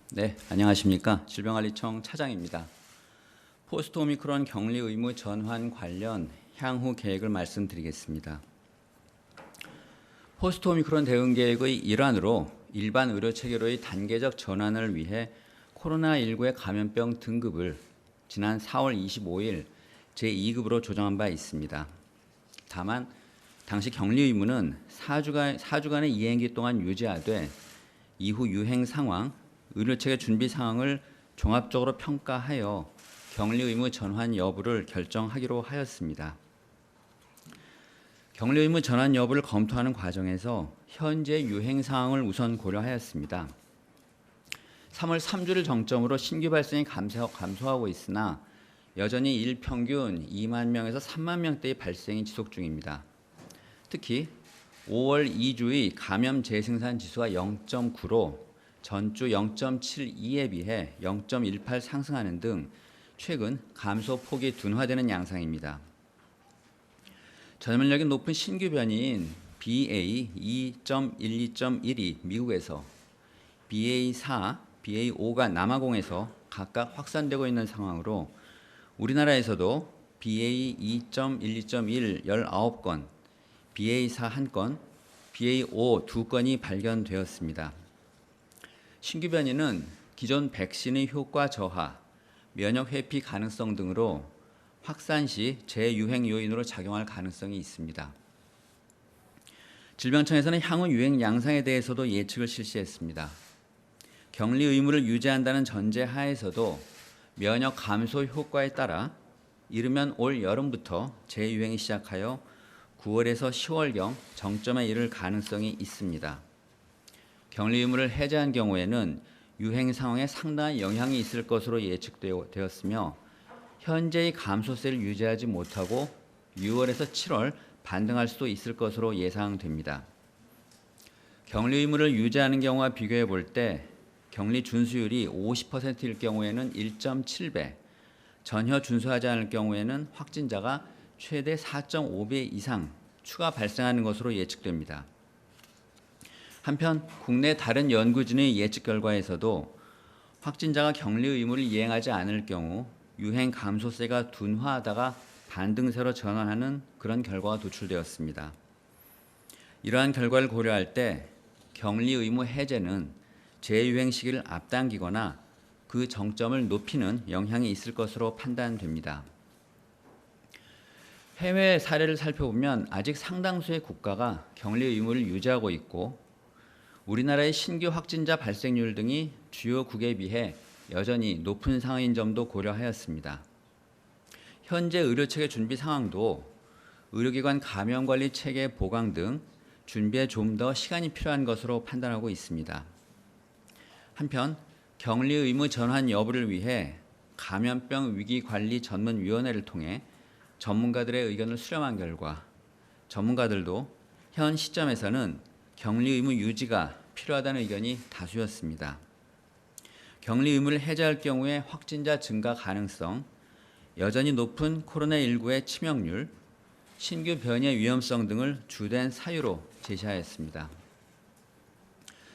네, 안녕하십니까. 질병관리청 차장입니다. 포스트 오미크론 격리 의무 전환 관련 향후 계획을 말씀드리겠습니다. 포스트 오미크론 대응 계획의 일환으로 일반 의료 체계로의 단계적 전환을 위해 코로나19의 감염병 등급을 지난 4월 25일 제2급으로 조정한 바 있습니다. 다만 당시 격리 의무는 4주간의 이행기 동안 유지하되 이후 유행 상황, 의료체계 준비 상황을 종합적으로 평가하여 격리 의무 전환 여부를 결정하기로 하였습니다. 격리 의무 전환 여부를 검토하는 과정에서 현재 유행 상황을 우선 고려하였습니다. 3월 3주를 정점으로 신규 발생이 감소하고 있으나 여전히 일 평균 2만 명에서 3만 명대의 발생이 지속 중입니다. 특히 5월 2주의 감염 재생산 지수가 0.9로 전주 0.72에 비해 0.18 상승하는 등 최근 감소 폭이 둔화되는 양상입니다. 전염력이 높은 신규 변이인 BA.2.12.1이 미국에서, BA.4, BA.5가 남아공에서 각각 확산되고 있는 상황으로 우리나라에서도 BA.2.12.1 19건, BA.4 1건, BA.5 2건이 발견되었습니다. 신규 변이는 기존 백신의 효과 저하, 면역 회피 가능성 등으로 확산 시 재유행 요인으로 작용할 가능성이 있습니다. 질병청에서는 향후 유행 양상에 대해서도 예측을 실시했습니다. 격리 의무를 유지한다는 전제 하에서도 면역 감소 효과에 따라 이르면 올 여름부터 재유행이 시작하여 9월에서 10월경 정점에 이를 가능성이 있습니다. 격리 의무를 해제한 경우에는 유행 상황에 상당한 영향이 있을 것으로 예측되었으며 현재의 감소세를 유지하지 못하고 6월에서 7월 반등할 수도 있을 것으로 예상됩니다. 격리 의무를 유지하는 경우와 비교해 볼 때 격리 준수율이 50%일 경우에는 1.7배, 전혀 준수하지 않을 경우에는 확진자가 최대 4.5배 이상 추가 발생하는 것으로 예측됩니다. 한편 국내 다른 연구진의 예측 결과에서도 확진자가 격리 의무를 이행하지 않을 경우 유행 감소세가 둔화하다가 반등세로 전환하는 그런 결과가 도출되었습니다. 이러한 결과를 고려할 때 격리 의무 해제는 재유행 시기를 앞당기거나 그 정점을 높이는 영향이 있을 것으로 판단됩니다. 해외 사례를 살펴보면 아직 상당수의 국가가 격리 의무를 유지하고 있고 우리나라의 신규 확진자 발생률 등이 주요국에 비해 여전히 높은 상황인 점도 고려하였습니다. 현재 의료체계 준비 상황도 의료기관 감염관리 체계 보강 등 준비에 좀 더 시간이 필요한 것으로 판단하고 있습니다. 한편 격리 의무 전환 여부를 위해 감염병 위기관리 전문위원회를 통해 전문가들의 의견을 수렴한 결과 전문가들도 현 시점에서는 격리 의무 유지가 필요하다는 의견이 다수였습니다. 격리 의무를 해제할 경우에 확진자 증가 가능성, 여전히 높은 코로나19의 치명률, 신규 변이의 위험성 등을 주된 사유로 제시하였습니다.